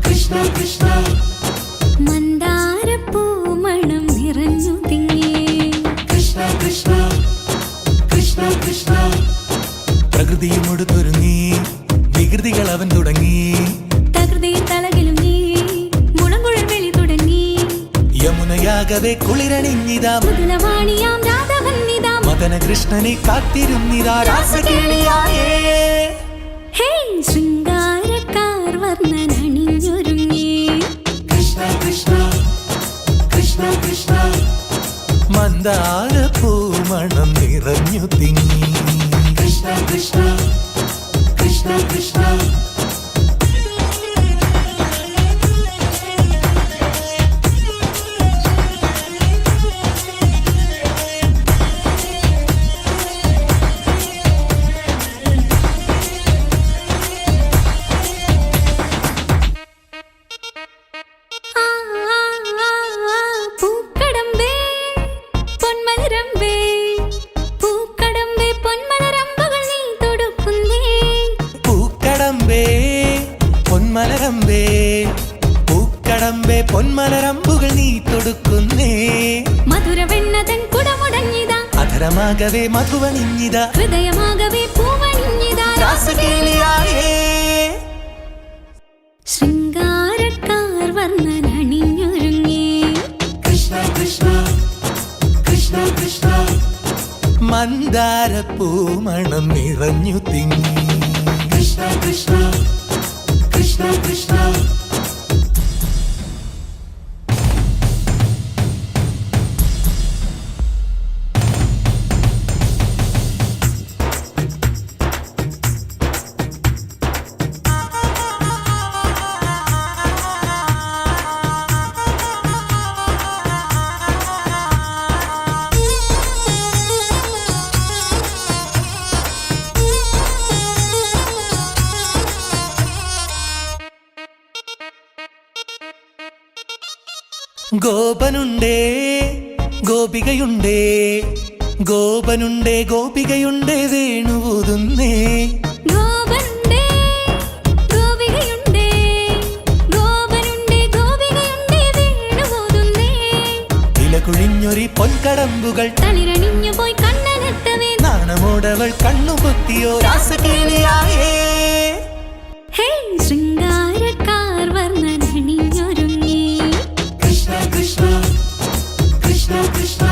കൃഷ്ണ കൃഷ്ണ മന്ദാരപ്പൂമണം നിറഞ്ഞു തിങ്ങി കൃഷ്ണ കൃഷ്ണ കൃഷ്ണ കൃഷ്ണ പ്രകൃതിയും ഒടുത്തൊരുങ്ങി വികൃതികൾ അവൻ തുടങ്ങി തകൃതിയിൽ തലകിലും നീ മുളങ്കുഴൽ വെളി തുടങ്ങി യമുനയാകവെ കുളിരണിഞ്ഞിതാ മുതലവാണിയാം രാധവന്നിതാ മദന കൃഷ്ണനെ കാത്തിരുന്നിതാ രാസകേളിയായേ ഹേ ശൃംഗാരക്കാർ വർണ്ണനണിഞ്ഞൊരുങ്ങി കൃഷ്ണ കൃഷ്ണ കൃഷ്ണ കൃഷ്ണ മന്ദാരപ്പൂമണം നിറഞ്ഞു തിങ്ങി കൃഷ്ണ കൃഷ്ണ കൃഷ്ണ കൃഷ്ണ പൊന്മലരമ്പേ പൂക്കടമ്പേ പൊന്മലരമ്പുകൾ നീ തൊടുക്കുന്നേ മധുരവെണ്ണതൻ കുടമുടങ്ങിതാ അധരമാകവേ മധുവണിഞ്ഞിതാ ഹൃദയമാകവേ പൂവണിഞ്ഞിതാ രാസകേളിയായേ ശൃംഗാരക്കാർ വർണ്ണനണിഞ്ഞൊരുങ്ങി കൃഷ്ണ കൃഷ്ണ കൃഷ്ണ കൃഷ്ണ മന്ദാരപ്പൂമണം നിറഞ്ഞു തിങ്ങി കൃഷ്ണ കൃഷ്ണ കൃഷ്ണ കൃഷ്ണ ഗോപനുണ്ടേ ഗോപികയുണ്ടേ ഗോപനുണ്ടേ ഗോപികയുണ്ടേ വേണുവൂതുന്നേ ഗോപനുണ്ടേ ഗോപികയുണ്ടേ ഗോപനുണ്ടേ ഗോപികയുണ്ടേ വേണുവൂതുന്നേ ഇലകുഴിഞ്ഞൊരി പൊൻകടമ്പുകൾ തളിരണിഞ്ഞു പോയി കണ്ണനെത്തവേ നാണമോടവൾ കണ്ണുപൊത്തിയോ രാസകേളിയായേ ഹേ ശൃംഗാരക്കാർ വർണ്ണനണിഞ്ഞൊരുങ്ങി കൃഷ്ണ കൃഷ്ണ കൃഷ്ണ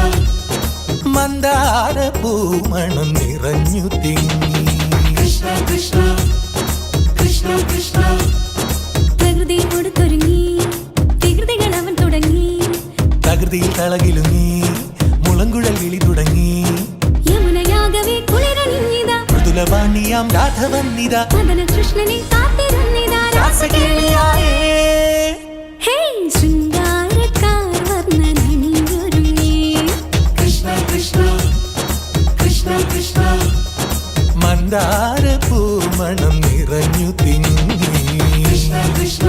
മന്ദാരപ്പൂമണം നിറഞ്ഞു തിങ്ങി കൃഷ്ണ കൃഷ്ണ കൃഷ്ണ കൃഷ്ണ പ്രകൃതി കൊടുത്തൊരുങ്ങി വികൃതികൾ അവൻ തുടങ്ങി തകൃതിയിൽ തളകിലുങ്ങി മുളങ്കുഴൽ വിളി തുടങ്ങി യമുനയാകവേ കുളിരണിഞ്ഞിതാ മൃദുലവാണിയാം രാധവന്നിതാ മദന കൃഷ്ണനെ കാത്തിരുന്നിതാ രാസകേളിയായേ ഹേ ശൃംഗാരക്കാർ വർണ്ണനണിഞ്ഞൊരുങ്ങി കൃഷ്ണ കൃഷ്ണ കൃഷ്ണ കൃഷ്ണ മന്ദാരപ്പൂമണം നിറഞ്ഞു തിങ്ങി കൃഷ്ണ കൃഷ്ണ